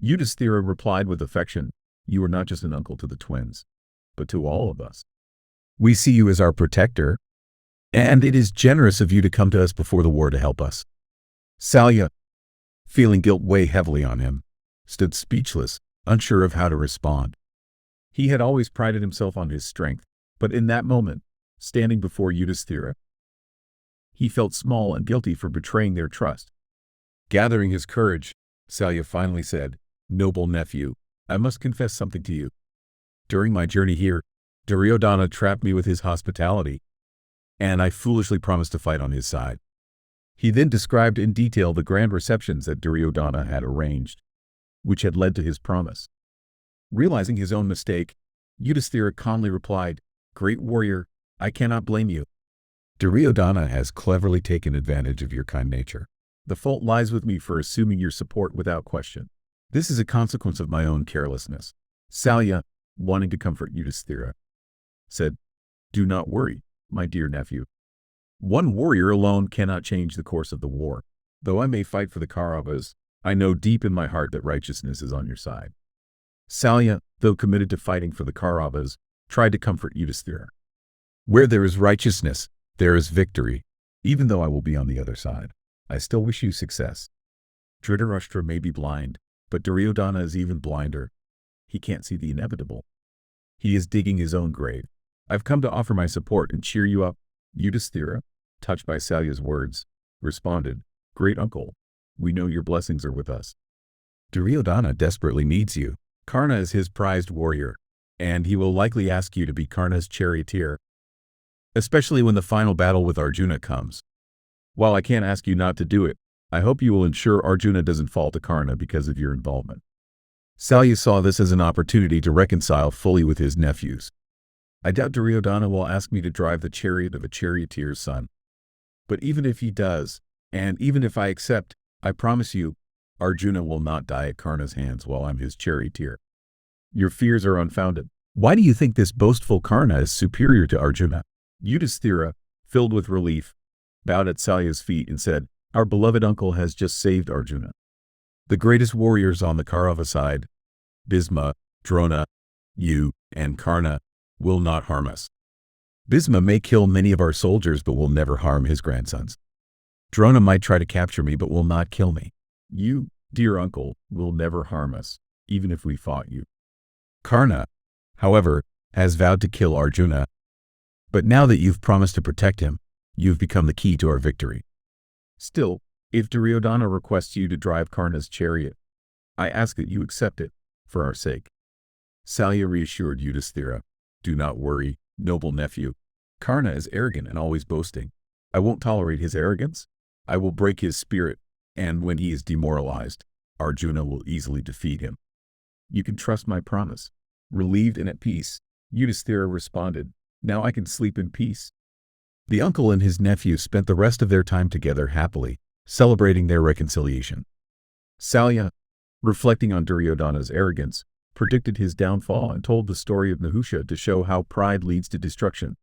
Yudhisthira replied with affection, "You are not just an uncle to the twins, but to all of us. We see you as our protector, and it is generous of you to come to us before the war to help us." Salya, feeling guilt weigh heavily on him, stood speechless, unsure of how to respond. He had always prided himself on his strength, but in that moment, standing before Yudhisthira, he felt small and guilty for betraying their trust. Gathering his courage, Salya finally said, "Noble nephew, I must confess something to you. During my journey here, Duryodhana trapped me with his hospitality, and I foolishly promised to fight on his side." He then described in detail the grand receptions that Duryodhana had arranged, which had led to his promise. Realizing his own mistake, Yudhisthira calmly replied, "Great warrior, I cannot blame you. Duryodhana has cleverly taken advantage of your kind nature. The fault lies with me for assuming your support without question. This is a consequence of my own carelessness." Salya, wanting to comfort Yudhisthira, said, "Do not worry, my dear nephew. One warrior alone cannot change the course of the war. Though I may fight for the Kauravas, I know deep in my heart that righteousness is on your side." Salya, though committed to fighting for the Kauravas, tried to comfort Yudhisthira. "Where there is righteousness, there is victory. Even though I will be on the other side, I still wish you success. Dhritarashtra may be blind, but Duryodhana is even blinder. He can't see the inevitable. He is digging his own grave. I've come to offer my support and cheer you up." Yudhisthira, touched by Salya's words, responded, "Great uncle, we know your blessings are with us. Duryodhana desperately needs you. Karna is his prized warrior, and he will likely ask you to be Karna's charioteer, especially when the final battle with Arjuna comes. While I can't ask you not to do it, I hope you will ensure Arjuna doesn't fall to Karna because of your involvement." Salya saw this as an opportunity to reconcile fully with his nephews. "I doubt Duryodhana will ask me to drive the chariot of a charioteer's son. But even if he does, and even if I accept, I promise you, Arjuna will not die at Karna's hands while I'm his charioteer. Your fears are unfounded. Why do you think this boastful Karna is superior to Arjuna?" Yudhisthira, filled with relief, bowed at Salya's feet and said, "Our beloved uncle has just saved Arjuna. The greatest warriors on the Kaurava side, Bhisma, Drona, you, and Karna, will not harm us. Bhisma may kill many of our soldiers but will never harm his grandsons. Drona might try to capture me but will not kill me. You, dear uncle, will never harm us, even if we fought you. Karna, however, has vowed to kill Arjuna. But now that you've promised to protect him, you've become the key to our victory. Still, if Duryodhana requests you to drive Karna's chariot, I ask that you accept it, for our sake." Salya reassured Yudhisthira, "Do not worry, noble nephew. Karna is arrogant and always boasting. I won't tolerate his arrogance. I will break his spirit, and when he is demoralized, Arjuna will easily defeat him. You can trust my promise." Relieved and at peace, Yudhisthira responded, "Now I can sleep in peace." The uncle and his nephew spent the rest of their time together happily, celebrating their reconciliation. Salya, reflecting on Duryodhana's arrogance, predicted his downfall and told the story of Nahusha to show how pride leads to destruction.